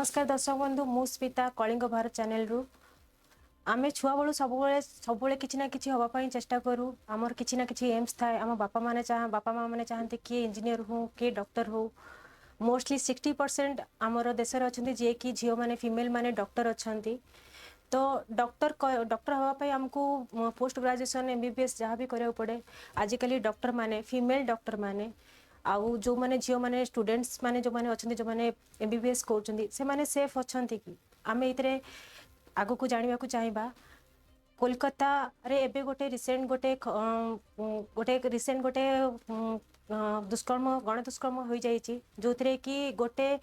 नमस्कार दर्शक बंधु मु स्मिता कलिंग भारत चैनल रु आमे छुआ बळु सबुबले किछि ना किछि होबा पई चेष्टा करू हमर किछि ना किछि एम्स थाए हम बापा माँ माने चाहते कि इंजीनियर हो कि डॉक्टर हो मोस्टली 60% आमर देश अच्छा जे कि झील मैंने फिमेल माने डॉक्टर अच्छा तो डॉक्टर हाँपाई आमको पोस्ट ग्रेजुएशन एमबीबीएस जहाँ भी करा पड़े आजिकल डॉक्टर माने फीमेल डॉक्टर माने आउ जो माने झील मैंने स्टूडेंट्स माने जो माने अच्छा जो माने एमबीबीएस कर सेफ अच्छा कि आम ये आगो को जाना चाहिए कोलकाता रे एबे गोटे रिसेंट गोटे दुष्कर्म गण दुष्कर्म हो जाइए जो थे कि गोटे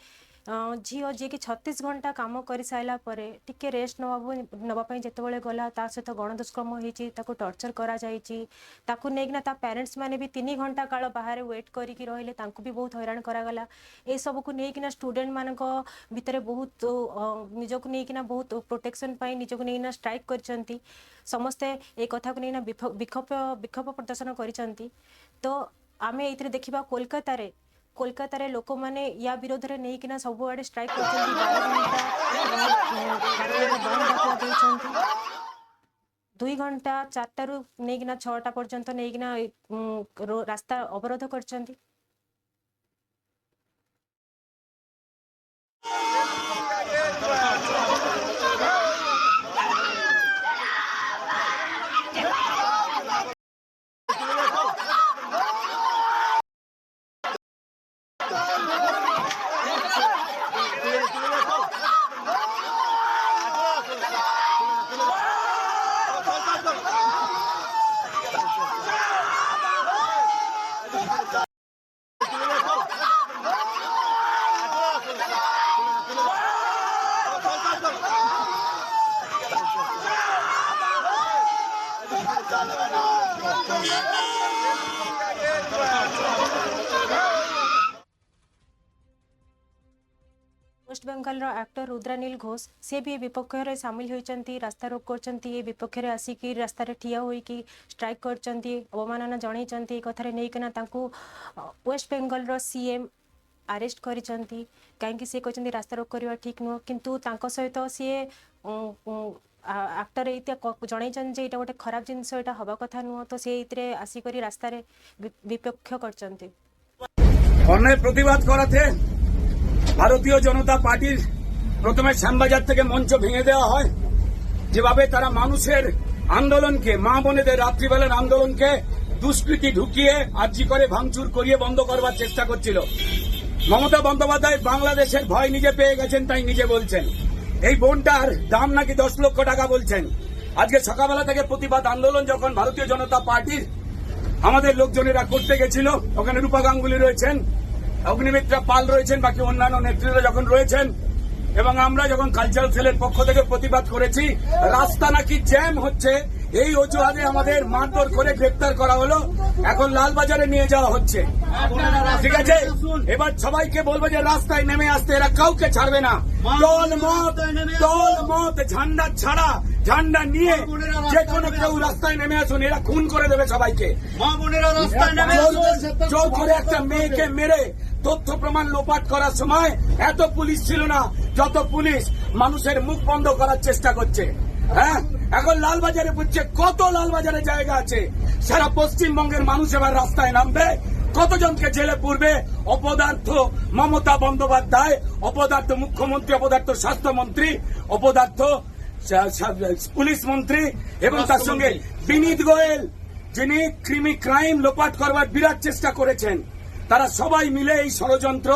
झील जी कि 36 घंटा काम कर सारा टिके रेस्ट नवाई जिते गला सहित गण दुष्कर्म होती टर्चर करा ता पेरेंट्स माने भी 3 घंटा काल बाहर वेट करके रहिले भी बहुत हैरान करागला ये सब को लेकिन स्टूडेंट मान भितर बहुत निजक नहीं बहुत प्रोटेक्शन निजक नहीं स्ट्राइक कर समस्ते ये कथा को नहीं विक्षोभ प्रदर्शन कर तो आम ये देखा कोलकाता रे लोक माने या विरोध रे नहीं किना सब आड़े स्ट्राइक करछंती 2 घंटा 4टा रु नहीं किना 6टा पर्यंत नहीं किना रास्ता अवरोध करछंती। वेस्ट बेंगल एक्टर रुद्रानील घोष से भी विपक्ष में सामिल होती रास्ता रोक कर विपक्ष आसिक रास्ता ठिया होकी स्ट्राइक कर अवमानना जन कथार नहीं वेस्ट बेंगल सीएम अरेस्ट कर कहीं सी कहते रास्ता रोक करवा ठीक नुह किंतु सहित सी एक्टर ये जन ये गोटे खराब जिनस यहाँ हवा कथा नुह तो सी आसिक रास्ता विपक्ष कर प्रतिबाद कराते भारतीय जनता पार्टी प्रथम श्यामबाजार থেকে মঞ্চ ভেঙে দেওয়া হয় যেভাবে তারা মানুষের আন্দোলনকে মা বোনেদের রাত্রিবেলার আন্দোলনকে দুষ্কৃতি ঢুকিয়ে আরজি করে ভাঙচুর করিয়ে বন্ধ করবার চেষ্টা করছিল। মমতা বন্দ্যোপাধ্যায় বাংলাদেশের ভয় নিজে পেয়ে গেছেন তাই নিজে বলছেন এই বোনটার দাম নাকি 10 লক্ষ টাকা বলছেন। আজকে সকালবেলা থেকে প্রতিবাদ আন্দোলন যখন ভারতীয় জনতা পার্টির আমাদের লোকজনেরা করতে গেছিল ওখানে রূপা গাঙ্গুলি রয়েছেন অগ্নিমিত্রা পাল রয়েছেন বাকি অন্যান্য নেতৃত্ব যখন রয়েছেন এবং আমরা যখন কালচারাল সেলের পক্ষ থেকে প্রতিবাদ করেছি রাস্তা নাকি জ্যাম হচ্ছে এই অজুহাতে আমাদের মারধর করে গ্রেপ্তার করা হলো এখন লালবাজারে নিয়ে যাওয়া হচ্ছে। ঠিক আছে এবার সবাইকে বলবো যে রাস্তায় নেমে আসতে এরা কাউকে ছাড়বে না দল মত ঝান্ডা ছাড়া ঝান্ডা নিয়ে যে কোনো কেউ রাস্তায় নেমে আসুন এরা খুন করে দেবে সবাইকে। জোর করে একটা মেয়েকে মেরে তথ্য প্রমাণ লোপাট করার সময় এত পুলিশ ছিল না যত পুলিশ মানুষের মুখ বন্ধ করার চেষ্টা করছে। হ্যাঁ এখন লালবাজারে বুঝছে কত লালবাজারে জায়গা আছে সারা পশ্চিমবঙ্গের মানুষ এবার রাস্তায় নামবে কতজনকে জেলে পুরবে অপদার্থ মমতা বন্দ্যোপাধ্যায় অপদার্থ মুখ্যমন্ত্রী অপদার্থ স্বাস্থ্যমন্ত্রী অপদার্থ পুলিশ মন্ত্রী এবং তার সঙ্গে বিনীত গোয়েল যিনি ক্রাইম লোপাট করবার বিরাট চেষ্টা করেছেন তারা সবাই মিলে এই ষড়যন্ত্র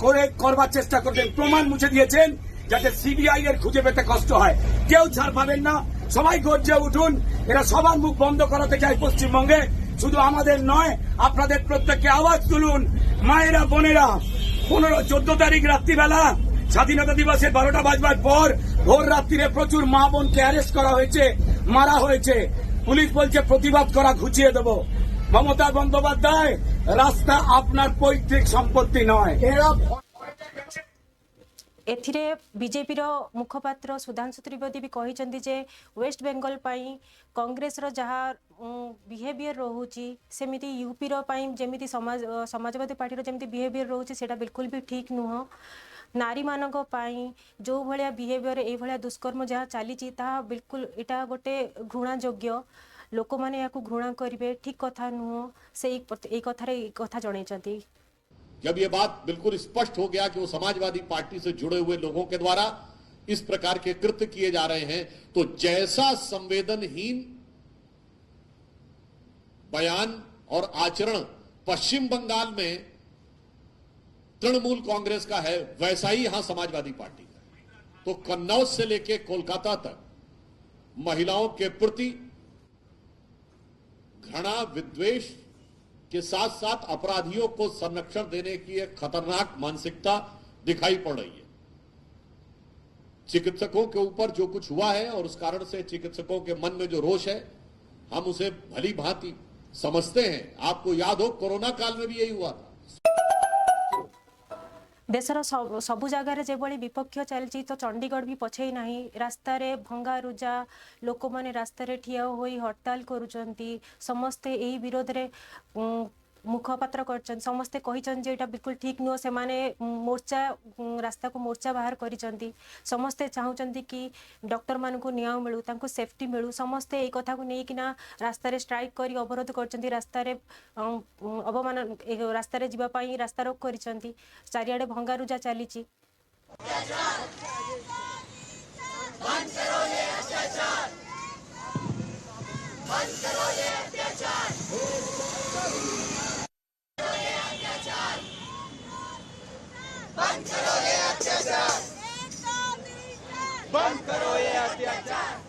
করে করবার চেষ্টা করছেন প্রমাণ মুছে দিয়েছেন যাতে সিবিআই এর খুঁজে পেতে কষ্ট হয় কেউ ছাড় পাবেন না সবাই গর্জে উঠুন এরা সবার মুখ বন্ধ করাতে চায় পশ্চিমবঙ্গে শুধু আমাদের নয় আপনাদের প্রত্যেককে আওয়াজ তুলুন মায়েরা বোনেরা 14 তারিখ রাত্রিবেলা স্বাধীনতা দিবসের 12টা বাজবার পর ভোর রাত্রিরে প্রচুর মা বোনকে অ্যারেস্ট করা হয়েছে মারা হয়েছে পুলিশ বলছে প্রতিবাদ করা ঘুচিয়ে দেব। মমতা বন্দ্যোপাধ্যায় রাস্তা আপনার পৈতৃক সম্পত্তি নয়। एथिरे बीजेपी मुखपात्र सुधांशु त्रिवेदी भी कहते जे वेस्ट बेंगल कांग्रेस जहाँ बिहेवियर रोचे सेमती यूपी जमी समाजवादी पार्टी जमी बिहेवियर रोचे बिल्कुल भी ठीक नुह नारी मानक पाई जो भलिया बिहेवियर ए भलिया दुष्कर्म जहाँ चली बिल्कुल इटा गोटे घृणा योग्य लोक मैंने या घृणा करेंगे ठीक कथा नुह से कथा जनई। जब ये बात बिल्कुल स्पष्ट हो गया कि वो समाजवादी पार्टी से जुड़े हुए लोगों के द्वारा इस प्रकार के कृत्य किए जा रहे हैं, तो जैसा संवेदनहीन बयान और आचरण पश्चिम बंगाल में तृणमूल कांग्रेस का है, वैसा ही यहां समाजवादी पार्टी का है। तो कन्नौज से लेकर कोलकाता तक महिलाओं के प्रति घृणा विद्वेष के साथ साथ अपराधियों को संरक्षण देने की एक खतरनाक मानसिकता दिखाई पड़ रही है। चिकित्सकों के ऊपर जो कुछ हुआ है और उस कारण से चिकित्सकों के मन में जो रोष है, हम उसे भली भांति समझते हैं। आपको याद हो कोरोना काल में भी यही हुआ था। देशर सबु जगार जो विपक्ष चलती तो चंडीगढ़ भी पछई ना रास्त भंगा रुजा लोक मैंने रास्त ठिया हो हड़ताल करुँच समस्ते यही विरोध रे मुखपात्र कर समस्ते कही बिल्कुल ठीक नुह से मोर्चा रास्ता को मोर्चा बाहर करिसेंती समस्ते चाहूँगी कि डॉक्टर मान को न्याय मिलू तांको सेफ्टी मिलू समस्ते यही कथा को लेकिना रास्ता रे स्ट्राइक करी अवरोध कर रास्ता रे अवमान रास्ता रे जीवा पई रास्ता रोक करिसेंती चारिआडे भंगारुजा चली। बंद करो ये अत्याचार।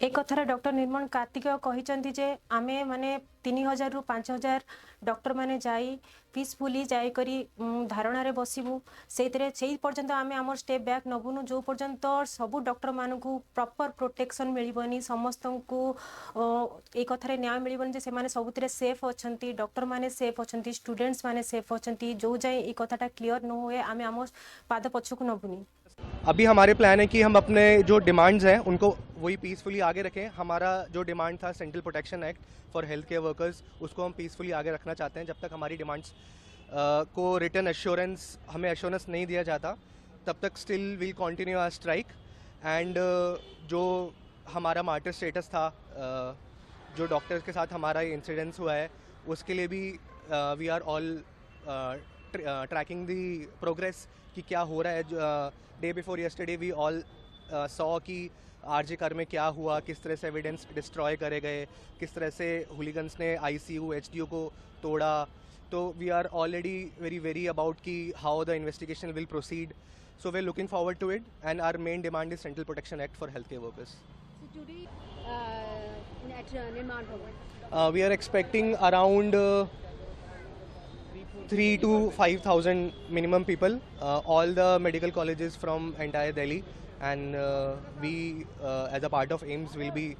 एक कथार डॉक्टर निर्मल कार्तिक कहते जे आमे माने 3000 रु 5000 डॉक्टर माने जाई पीसफुली जाई करी धारणा रे बसिबू से पर्यंत आमे आमर स्टेप बैक नबुनु जो पर्यंत सबू डॉक्टर मान को प्रॉपर प्रोटेक्शन मिलबनी समस्त को एक कथार न्याय मिलबनी जे से माने सबुतरे सेफ अछंती डॉक्टर माने सेफ अछंती स्टूडेंट्स माने सेफ अछंती जो जाए ये कथाटा क्लियर न हुए आमे आम पाद पछकु नबुनी। अभी हमारे प्लान है कि हम अपने जो डिमांड्स हैं उनको वही पीसफुली आगे रखें। हमारा जो डिमांड था central protection act for health care workers उसको हम पीसफुली आगे रखना चाहते हैं। जब तक हमारी डिमांड्स को रिटर्न एश्योरेंस हमें एश्योरेंस नहीं दिया जाता तब तक still will continue our strike. And जो हमारा मार्टर स्टेटस था जो डॉक्टर्स के साथ हमारा इंसिडेंस हुआ है उसके लिए भी we are all tracking the progress कि क्या हो रहा है। Day before yesterday we all saw कि आरजे कर में क्या हुआ, किस तरह से एविडेंस डिस्ट्रॉय करे गए, किस तरह से हुलिगन्स ने आईसीयू एचडीयू को तोड़ा। तो we are already wary about कि how the investigation will proceed. So we are looking forward to it and our main demand is central protection act for health care workers. So today at Nirman Bhavan, We are expecting around 3,000 to 5,000 minimum people, all the medical colleges from entire Delhi, and we as a part of AIMS will be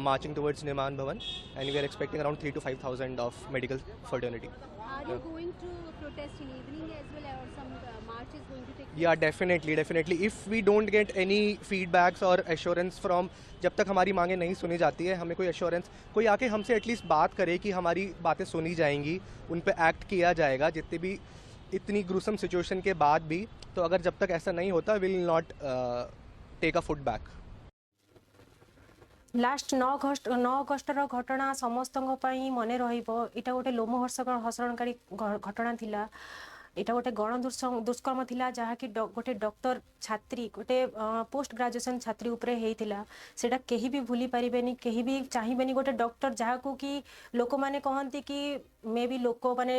marching towards Nirman Bhavan, and we are expecting around 3,000 to 5,000 of medical fraternity. are you going to protest in evening as well, or some march is going to take place? Yeah, definitely. If we don't get any feedbacks or assurance from, जब तक हमारी मांगे नहीं सुनी जाती है, हमें कोई assurance, कोई आके हमसे एटलीस्ट बात करे कि हमारी बातें सुनी जाएंगी, उन पे एक्ट किया जाएगा जितने भी इतनी ग्रूसम सिचुएशन के बाद भी। तो अगर जब तक ऐसा नहीं होता will not take a foot back. Last 9 अगस्टर घटना समस्त मन रहा गोटे लोमहर्षक हसणकारी घटना थिला। এটা ଗୋଟେ ଗଣ ଦୁଷ୍କର୍ମ ଥିଲା ଯାହାକି ଗୋଟେ ଡକ୍ଟର ଛାତ୍ରୀ ଗୋଟେ ପୋଷ୍ଟ ଗ୍ରାଜୁଏସନ୍ ଛାତ୍ରୀ ଉପରେ ହେଇଥିଲା। ସେଇଟା କେହି ବି ଭୁଲି ପାରିବେନି, କେହି ବି ଚାହିଁବେନି ଗୋଟେ ଡକ୍ଟର ଯାହାକୁ କି ଲୋକମାନେ କହନ୍ତି କି ମେ ବି ଲୋକମାନେ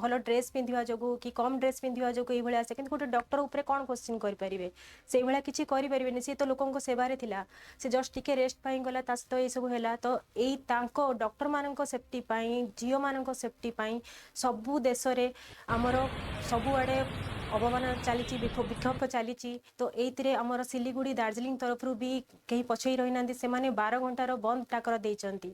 ଭଲ ଡ୍ରେସ୍ ପିନ୍ଧିବା ଯୋଗୁଁ କି କମ୍ ଡ୍ରେସ୍ ପିନ୍ଧିବା ଯୋଗୁଁ ଏଇଭଳିଆ ଆସେ, କିନ୍ତୁ ଗୋଟେ ଡକ୍ଟର ଉପରେ କ'ଣ କ୍ୱେଶ୍ଚିନ୍ କରିପାରିବେ? ସେଇଭଳିଆ କିଛି କରିପାରିବେନି। ସିଏ ତ ଲୋକଙ୍କ ସେବାରେ ଥିଲା, ସେ ଜଷ୍ଟ ଟିକେ ରେଷ୍ଟ ପାଇଁ ଗଲା, ତା ସହିତ ଏଇସବୁ ହେଲା। ତ ଏଇ ତାଙ୍କ ଡକ୍ଟରମାନଙ୍କ ସେଫ୍ଟି ପାଇଁ, ଝିଅମାନଙ୍କ ସେଫ୍ଟି ପାଇଁ ସବୁ ଦେଶରେ ଆମର ସବୁଆଡ଼େ ଅବମାନନା ଚାଲିଛି, ବିକ୍ଷୋଭ ଚାଲିଛି। ତ ଏଇଥିରେ ଆମର ସିଲିଗୁଡ଼ି ଦାର୍ଜିଲିଂ ତରଫରୁ ବି କେହି ପଛେଇ ରହିନାହାନ୍ତି, ସେମାନେ 12 ଘଣ୍ଟାର ବନ୍ଦ ଡାକରା ଦେଇଛନ୍ତି।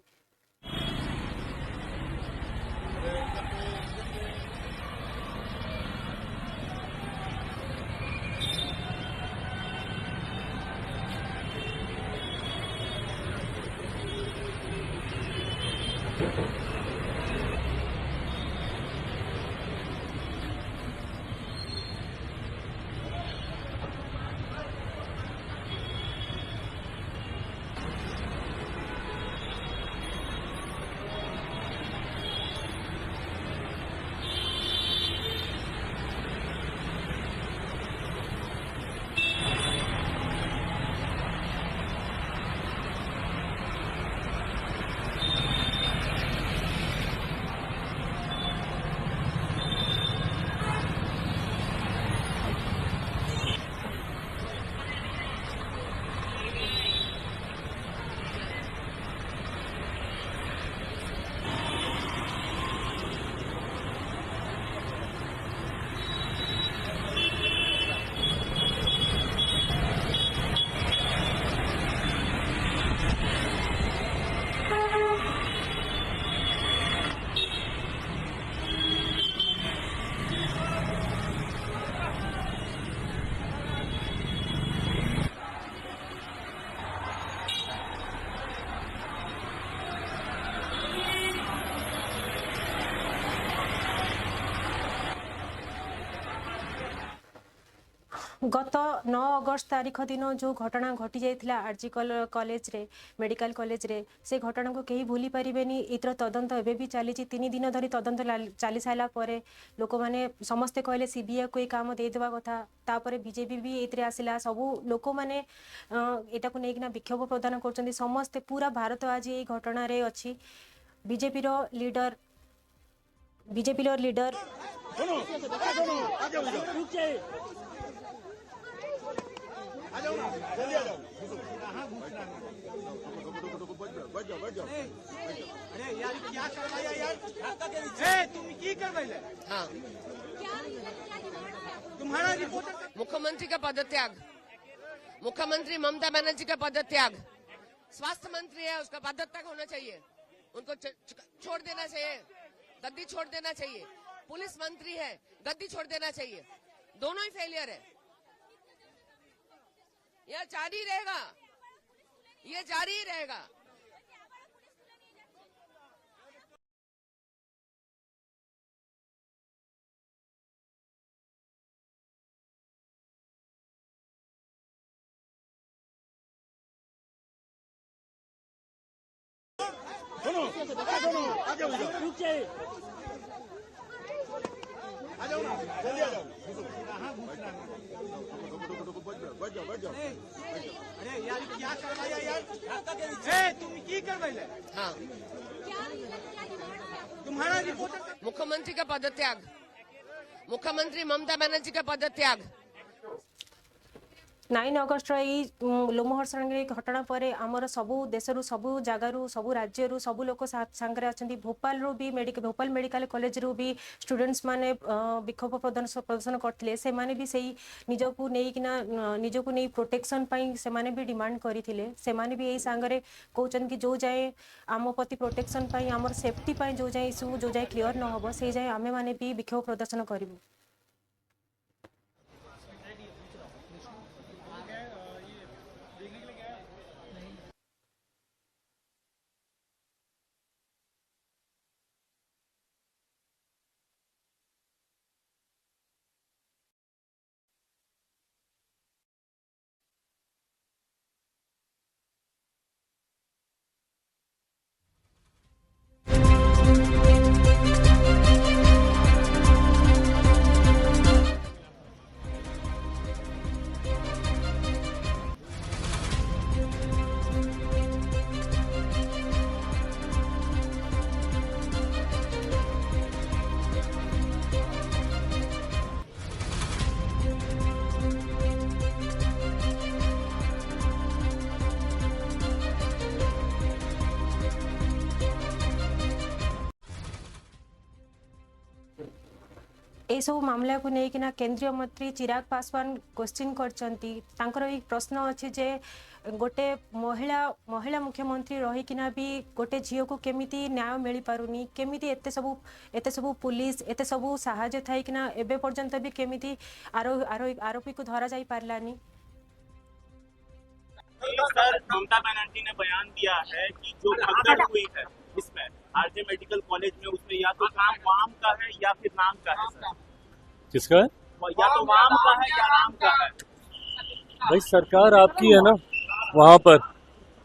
गत 9 अगस्त तारीख दिन जो घटना घटी जाइथिला आरजी कॉलेज रे मेडिकल कॉलेज रे से घटना को कहीं भूली पारिबेनी। इतर तदंत एबे भी चली 3 दिन धरी तदंत चली सारा पर लोक मैंने समस्ते कहले सीबीआई को काम दे देवा कथा। तापर बीजेपी भी एतरे आसिला, सबू लोक मैंने एटा को नेकिना विक्षोभ प्रदान करछन्ती। समस्ते पूरा भारत आज ये घटना रे अछि। बीजेपी रो लीडर मुख्यमंत्री का पदत्याग, मुख्यमंत्री ममता बनर्जी का पदत्याग, स्वास्थ्य मंत्री है उसका पदत्याग होना चाहिए, उनको छोड़ देना चाहिए, गद्दी छोड़ देना चाहिए। पुलिस मंत्री है, गद्दी छोड़ देना चाहिए। दोनों ही फेलियर है। यह जारी रहेगा, ये जारी ही रहेगा। मुख्यमंत्री का पदत्याग, मुख्यमंत्री ममता बनर्जी का पदत्याग। 9 अगस्ट लोमहर्षण घटना पर आमर सबू देशरू सबू जगारू सबू राज्यरू सबू लोक सांगरे अच्छा। भोपाल भी भोपाल मेडिकल कॉलेज रू भी स्टूडेंट्स माने विक्षोभ प्रदर्शन करते से माने भी सही निजको नहीं प्रोटेक्शन पाई से माने भी डिमांड करथिले। से माने भी यही सांगरे कहउछन कि जो जाए आम प्रति प्रोटेक्शन पाई आमर सेफ्टी पाई जो जाए इशू जो जाए क्लियर न हो से जाए आमे माने भी विक्षोभ प्रदर्शन करिवु। ए सब मामला को लेकिना केंद्रीय मंत्री चिराग पासवान क्वेश्चन करचंती तांकर एक प्रश्न अच्छे जे गोटे महिला मुख्यमंत्री रहीकिना भी गोटे झील को केमिति न्याय मिल पारुनी केमिति एते सब पुलिस एते सब साहाय्य थाई किना एबे पर्यंत भी केमिति आरोपी को धरा जाई पारलानी। सर ममता बनर्जी ने बयान दिया है कि जो भगदड़ हुई है इसमें आरजे मेडिकल कॉलेज में उसमें या तो काम वाम का है या फिर नाम का है सर। किसका है? या तो वाम का है या नाम का है। भाई सरकार आपकी है ना, वहाँ पर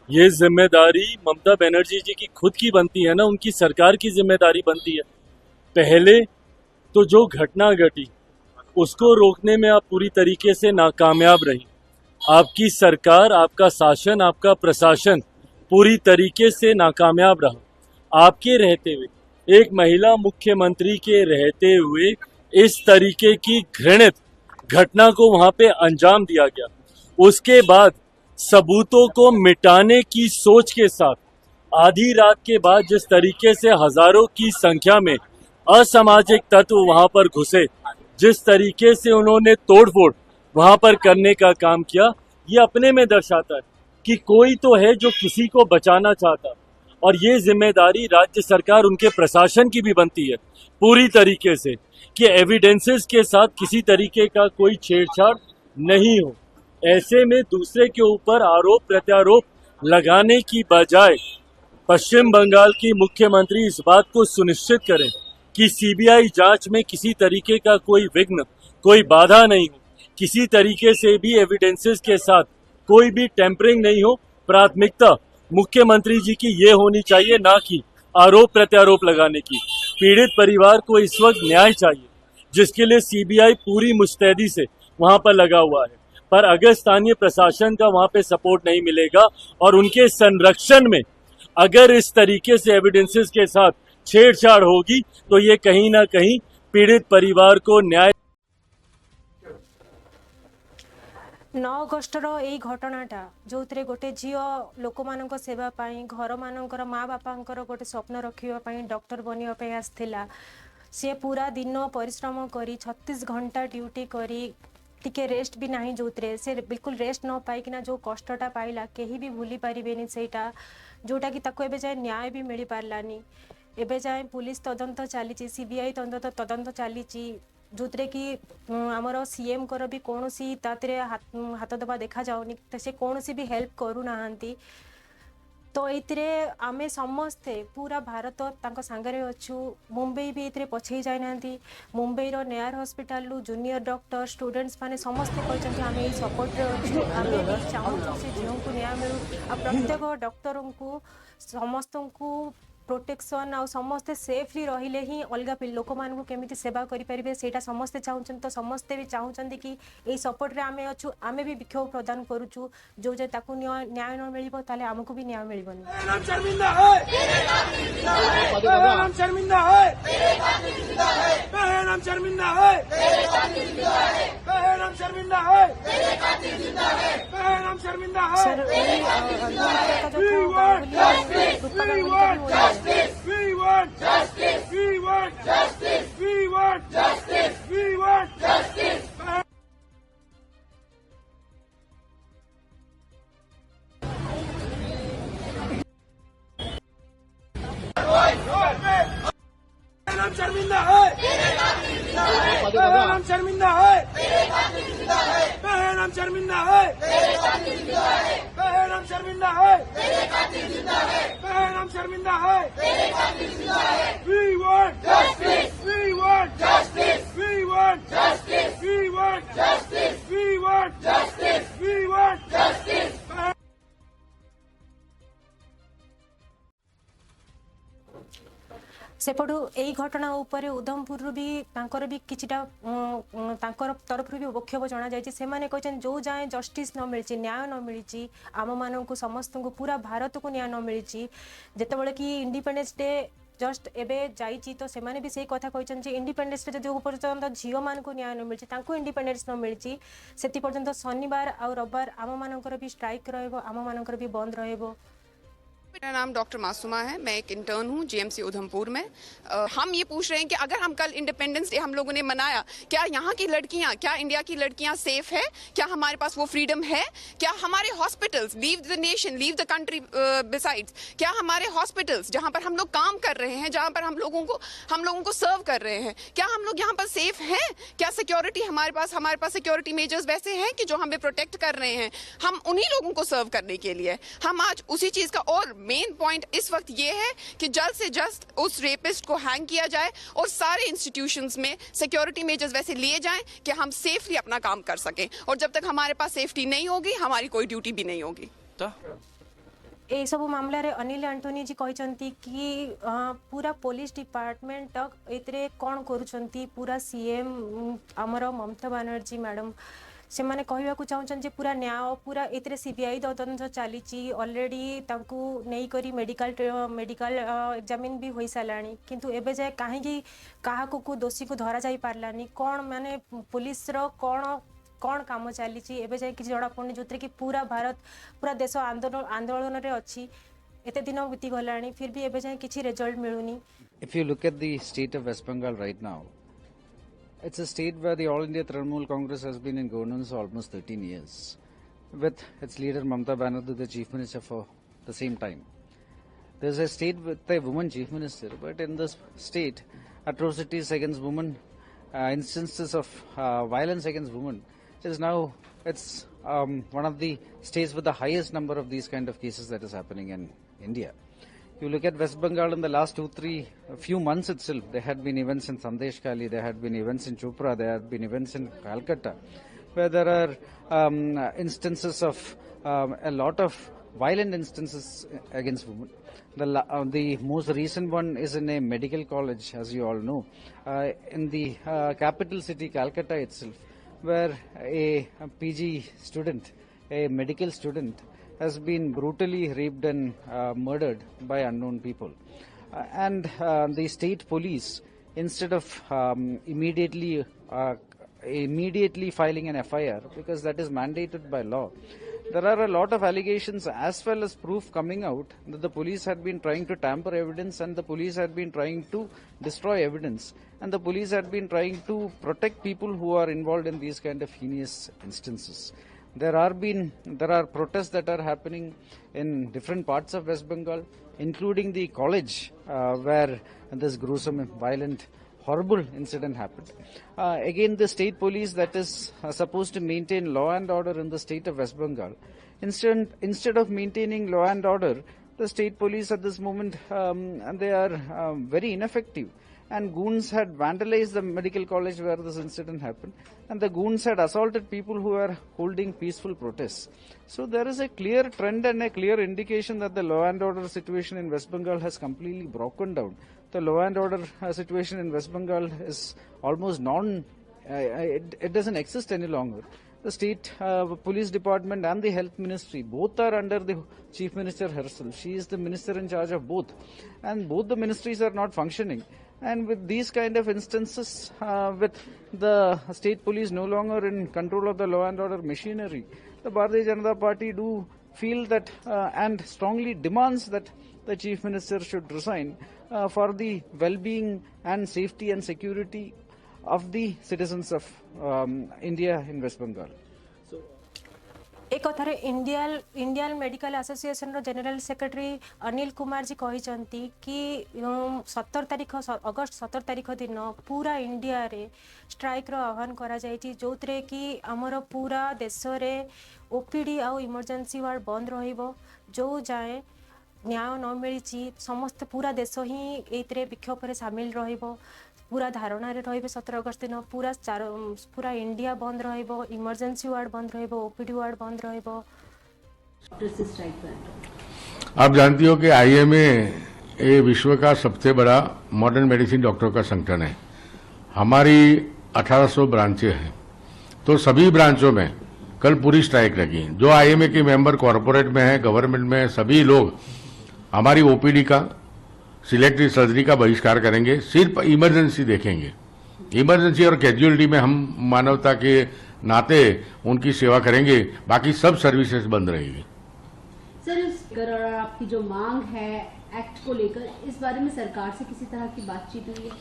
ये जिम्मेदारी ममता बनर्जी जी की खुद की बनती है ना, उनकी सरकार की जिम्मेदारी बनती है। पहले तो जो घटना घटी उसको रोकने में आप पूरी तरीके से नाकामयाब रही। आपकी सरकार, आपका शासन, आपका प्रशासन पूरी तरीके से नाकामयाब रहा। आपके रहते हुए, एक महिला मुख्यमंत्री के रहते हुए इस तरीके की घृणित घटना को वहां पे अंजाम दिया गया। उसके बाद सबूतों को मिटाने की सोच के साथ आधी रात के बाद जिस तरीके से हजारों की संख्या में असामाजिक तत्व वहां पर घुसे, जिस तरीके से उन्होंने तोड़फोड़ वहां पर करने का काम किया, ये अपने में दर्शाता है कि कोई तो है जो किसी को बचाना चाहता। और ये जिम्मेदारी राज्य सरकार, उनके प्रशासन की भी बनती है पूरी तरीके से कि एविडेंसेस के साथ किसी तरीके का कोई छेड़छाड़ नहीं हो। ऐसे में दूसरे के ऊपर आरोप प्रत्यारोप लगाने की बजाय पश्चिम बंगाल की मुख्यमंत्री इस बात को सुनिश्चित करें कि सीबीआई जांच में किसी तरीके का कोई विघ्न, कोई बाधा नहीं हो, किसी तरीके से भी एविडेंसेस के साथ कोई भी टेम्परिंग नहीं हो। प्राथमिकता मुख्यमंत्री जी की ये होनी चाहिए, ना कि आरोप प्रत्यारोप लगाने की। पीड़ित परिवार को इस वक्त न्याय चाहिए, जिसके लिए सीबीआई पूरी मुस्तैदी से वहां पर लगा हुआ है। पर अगर स्थानीय प्रशासन का वहां पे सपोर्ट नहीं मिलेगा और उनके संरक्षण में अगर इस तरीके से एविडेंसेस के साथ छेड़छाड़ होगी, तो ये कहीं ना कहीं पीड़ित परिवार को न्याय 9 अगस्टर यही घटनाटा जो गोटे झील लोक मान सेवा घर मानकर माँ बापांकर गोटे स्वप्न रखापी डॉक्टर बनवाई आसला। सी पूरा दिन परिश्रम करी 36 घंटा ड्यूटी करी टिके रेस्ट भी नहीं, जो से बिल्कुल रेस्ट न पाइकिना जो कष्टटा पाइला कहीं भी भूली पारे सेटा, जोटा कि ताको एबे जाए न्याय भी मिल पारलानी। एबे जाए पुलिस तदंत चली, सीबीआई तदंत चली, जो कि आमर सीएम कर भी कौन सी हाथ दबा देखा जाऊनी, तो से कौन सी भी हेल्प करू नाहंती। तो ये आमे समस्ते पूरा भारत तांको सांगरे अच्छू। मुंबई भी ये पछई जाई नांती। मुंबई रो Nair hospital junior doctor students माने समस्ते कहते आम ये सपोर्ट अच्छू। आम भी चाहूँ से झील को न्याय मिलू। आ प्रत्येक डॉक्टर को समस्त को प्रोटेक्शन आ समस्ते सेफ्ली रहिले ही अलग लोक मान केमी सेवा करें से समस्ते चाहते। तो समस्ते भी चाहते कि यही सपोर्ट आम अच्छू। आम भी विक्षोभ प्रदान करुचु। जो जे ताकू न्याय न मिल ताले आमको भी न्याय मिलबनी। Sir We want justice! We want justice! We want justice! We want justice! हम शर्मिंदा है, हम शर्मिंदा है, हम शर्मिंदा है, हम शर्मिंदा है, हम शर्मिंदा है। We want justice! We want justice! We want justice! We want justice! We want justice! We want justice! सेपटू यही घटना उपर उधमपुर भी किछिटा तरफ भी वक्तव्य जना जायछि। सेमाने कहछन जो जाए जस्टिस न मिलछि, न्याय न मिलछि, आम मानकु समस्त को पूरा भारत को न्याय न मिलछि। जेतेबेले कि इंडिपेंडेंस डे जस्ट एबे जाइछि, तो सेमाने भी सही कथा कहछन जे इंडिपेंडेंस डे जो पर्यंत झील मान को न्याय न मिलछि, तांको इंडिपेंडेंस न मिलछि, सेति पर्यंत शनिवार आ रविवार आम मानकर भी स्ट्राइक रहबो, आम मानकर भी बंद रहबो। मेरा नाम डॉक्टर मासूमा है, मैं एक इंटर्न हूँ जीएमसी उधमपुर में। हम ये पूछ रहे हैं कि अगर हम कल इंडिपेंडेंस डे हम लोगों ने मनाया, क्या यहाँ की लड़कियाँ, क्या इंडिया की लड़कियाँ सेफ है? क्या हमारे पास वो फ्रीडम है? क्या हमारे hospitals, leave the nation, leave the country besides, क्या हमारे हॉस्पिटल्स जहाँ पर हम लोग काम कर रहे हैं, जहाँ पर हम लोगों को सर्व कर रहे हैं, क्या हम लोग यहाँ पर सेफ हैं? क्या सिक्योरिटी हमारे पास सिक्योरिटी मेजर्स वैसे हैं कि जो हमें प्रोटेक्ट कर रहे हैं? हम उन्हीं लोगों को सर्व करने के लिए हम आज उसी चीज का, और मेन पॉइंट इस वक्त ये है कि जल्द से जल्द उस रेपिस्ट को हैंग किया जाए और सारे इंस्टीट्यूशंस में सिक्योरिटी मेजर्स वैसे लिए जाएं कि हम सेफली अपना काम कर सकें। और जब तक हमारे पास सेफ्टी नहीं होगी, हमारी कोई ड्यूटी भी नहीं होगी। ए सब मामला रे अनिल एंटोनी जी कहते कि पूरा पुलिस डिपार्टमेंट एतरे कौन करुछंती, पूरा सीएम आमर ममता बनर्जी मैडम से माने कहवाकू चाहूछन जे पूरा न्याय, पूरा एतरे सीबीआई तदंत चली ऑलरेडी तांकू नहीं करी मेडिकल एग्जामिन भी होई सालानी, किंतु एबे जाए कहीं काहाकू को दोषी को धरा जाई पारलानी, कौन माने पुलिस रो कौन काम चली एबे जाए किसी जड़ा पड़नी, जो कि पूरा भारत, पूरा देश आंदोलन रे अच्छी, एते दिन बीती गलानी, फिर भी एबे जाए किसी result मिलुनी। If you look at the state of West Bengal right now, it's a state where the All India Trinamool Congress has been in governance almost 13 years, with its leader Mamata Banerjee the chief minister for the same time. There's a state with a woman chief minister, but in this state, atrocities against women, instances of violence against women is now, it's one of the states with the highest number of these kind of cases that is happening in India. You look at West Bengal in the last few months itself, there had been events in Sandesh Kali, there had been events in Chopra, there had been events in Calcutta, where there are instances of a lot of violent instances against women. The most recent one is in a medical college, as you all know, in the capital city Calcutta itself, where a PG student, a medical student, has been brutally raped and murdered by unknown people. And the state police, instead of immediately filing an FIR, because that is mandated by law, there are a lot of allegations as well as proof coming out that the police had been trying to tamper evidence, and the police had been trying to destroy evidence, and the police had been trying to protect people who are involved in these kind of heinous instances. There are protests that are happening in different parts of West Bengal, including the college where this gruesome, violent, horrible incident happened. Again, the state police that is supposed to maintain law and order in the state of West Bengal, instead of maintaining law and order, the state police at this moment, they are very ineffective. And goons had vandalized the medical college where this incident happened, and the goons had assaulted people who were holding peaceful protests. So there is a clear trend and a clear indication that the law and order situation in West Bengal has completely broken down. The law and order situation in West Bengal is almost it doesn't exist any longer. The state police department and the health ministry both are under the chief minister herself. She is the minister in charge of both, and both the ministries are not functioning. And with these kind of instances, with the state police no longer in control of the law and order machinery, the Bharatiya Janata Party do feel that and strongly demands that the chief minister should resign for the well-being and safety and security of the citizens of India in West Bengal. एक कथार Indian medical association रो general secretary Anil Kumar ji कहते कि 17 तारीख अगस्त 17 तारीख दिन पूरा India रे strike रो आह्वान करा जायछि, जोतरे कि हमर पूरा देश रे ओपीडी आ इमरजेंसी वार्ड बंद रहिबो, जो जाए न्याय न मिली समस्त पूरा देश ही एतरे विक्षोभ रे शामिल रहिबो, पूरा धारणा रे रहिबे। 17 अगस्त दिन पूरा इंडिया बंद रहिबो, इमरजेंसी वार्ड बंद रहिबो, ओपीडी वार्ड बंद रहिबो। आप जानती हो कि आईएमए ये विश्व का सबसे बड़ा मॉडर्न मेडिसिन डॉक्टरों का संगठन है। हमारी 1800 ब्रांचें हैं, तो सभी ब्रांचों में कल पूरी स्ट्राइक लगी। जो आईएमए के मेंबर कॉरपोरेट में है, गवर्नमेंट में, सभी लोग हमारी ओपीडी का, सिलेक्टिव सर्जरी का बहिष्कार करेंगे, सिर्फ इमरजेंसी देखेंगे। इमरजेंसी और कैजुअलिटी में हम मानवता के नाते उनकी सेवा करेंगे, बाकी सब सर्विसेज बंद रहेगी। सर और आपकी जो मांग है एक्ट को लेकर, इस बारे में सरकार से किसी तरह की बातचीत हुई है?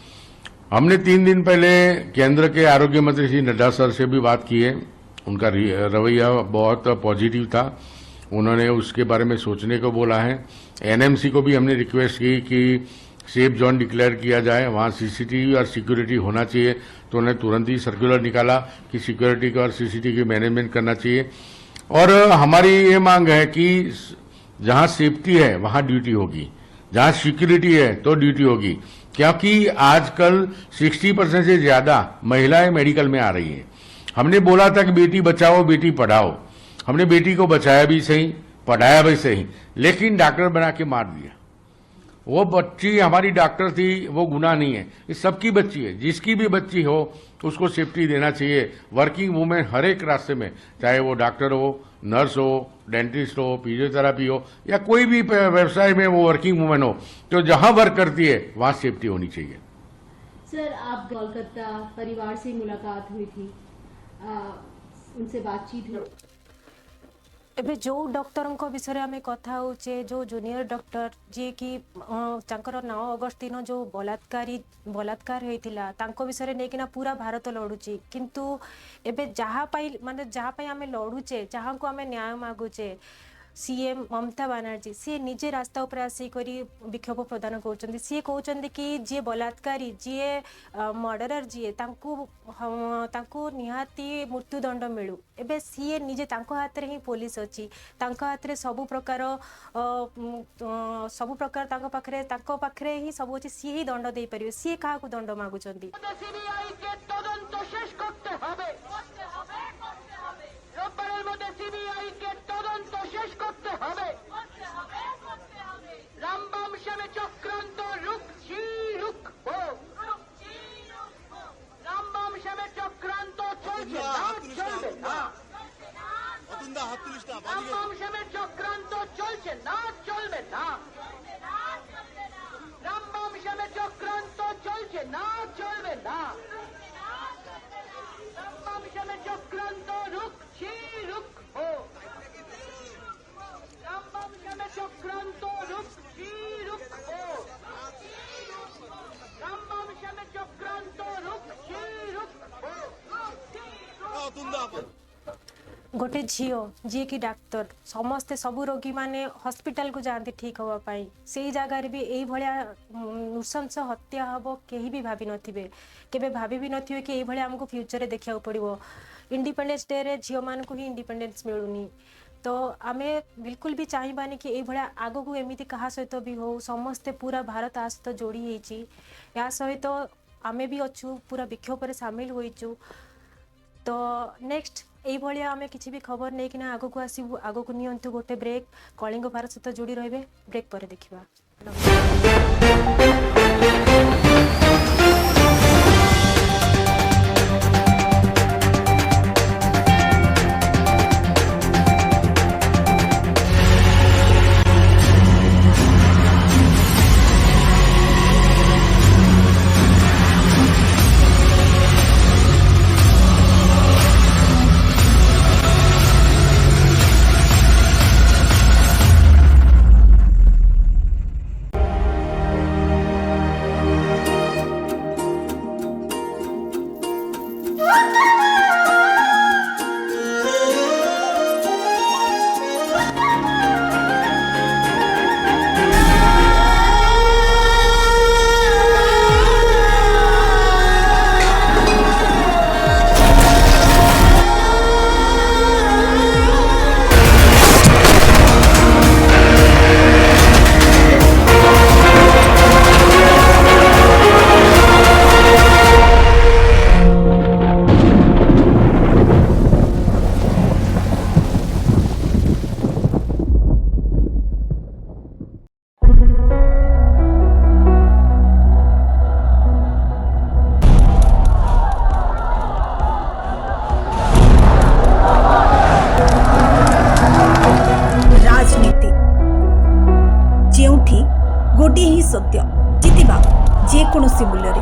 हमने 3 दिन पहले केंद्र के आरोग्य मंत्री श्री नड्डा सर से भी बात की है। उनका रवैया बहुत पॉजिटिव था, उन्होंने उसके बारे में सोचने को बोला है। एनएमसी को भी हमने रिक्वेस्ट की कि सेफ जोन डिक्लेयर किया जाए, वहां सीसीटीवी और सिक्योरिटी होना चाहिए, तो उन्हें तुरंत ही सर्कुलर निकाला कि सिक्योरिटी का और सीसीटीवी की मैनेजमेंट करना चाहिए। और हमारी ये मांग है कि जहां सेफ्टी है वहां ड्यूटी होगी, जहां सिक्योरिटी है तो ड्यूटी होगी, क्योंकि आजकल 60% से ज्यादा महिलाएं मेडिकल में आ रही हैं। हमने बोला था कि बेटी बचाओ बेटी पढ़ाओ, हमने बेटी को बचाया भी सही, पढ़ाया भी सही, लेकिन डॉक्टर बना के मार दिया। वो बच्ची हमारी डॉक्टर थी, वो गुनाह नहीं है, ये सबकी बच्ची है। जिसकी भी बच्ची हो उसको सेफ्टी देना चाहिए। वर्किंग वुमेन हर एक रास्ते में, चाहे वो डॉक्टर हो, नर्स हो, डेंटिस्ट हो, फिजियोथेरापी हो, या कोई भी व्यवसाय में वो वर्किंग वुमेन हो, तो जहां वर्क करती है वहां सेफ्टी होनी चाहिए। सर, आप कोलकाता परिवार से मुलाकात हुई थी, उनसे बातचीत हुई? एबे जो डॉक्टर विषय आम कथा होचे, जो जूनियर डॉक्टर जी कि 9 अगस्त दिन जो बलात्कार होइतिला तांको विषय नहीं कि पूरा भारत लड़ुची, किंतु एबे जहाँ माने जहाँ आम लड़ुचे, जहाँ को आम न्याय मागुचे, सीएम ममता बनर्जी सी निजे रास्ता उपर आसिक विक्षोभ प्रदान कर सी कहते कि जी बलात्कारी जी मर्डरर जी निहाती मृत्युदंड मिलू। एबे सी निजे हाथ में ही पुलिस अच्छी, हाथ में सब प्रकार पाखे ही सब अच्छी, सी ही दंड दे पारे, सी क्या दंड मागुंट? गोटे झील जी कि डाक्तर समस्ते सबू रोगी माने हॉस्पिटल को जाते ठीक हाँपाई, से जगार भी यही भाया नृशंस हत्या हम कहीं भी भावी नथिबे, केबे भाभी भी नथिबे कि यही भाया हमको फ्यूचर देखा पड़ो। इंडिपेंडेंस डे रे झील मान को ही इंडिपेंडेंस मिलूनी, तो आमे बिल्कुल भी चाहिबानी कि यही भाया आग को एमती क्या सहित भी हो, समस्ते पूरा भारत आ सहित जोड़ी होइची, या सहित आमे भी अच्छू पूरा विक्षोभ सामिल होइचु। तो नेक्स्ट यही भाया आम किसी भी खबर नहीं कि आग को आसबू, आग को नियंतु गोटे ब्रेक, कलिंग भारत सहित जोड़ी रहिबे, ब्रेक पर देखिबा। गोटे ही सत्य जितिबा जेकोसी मूल्य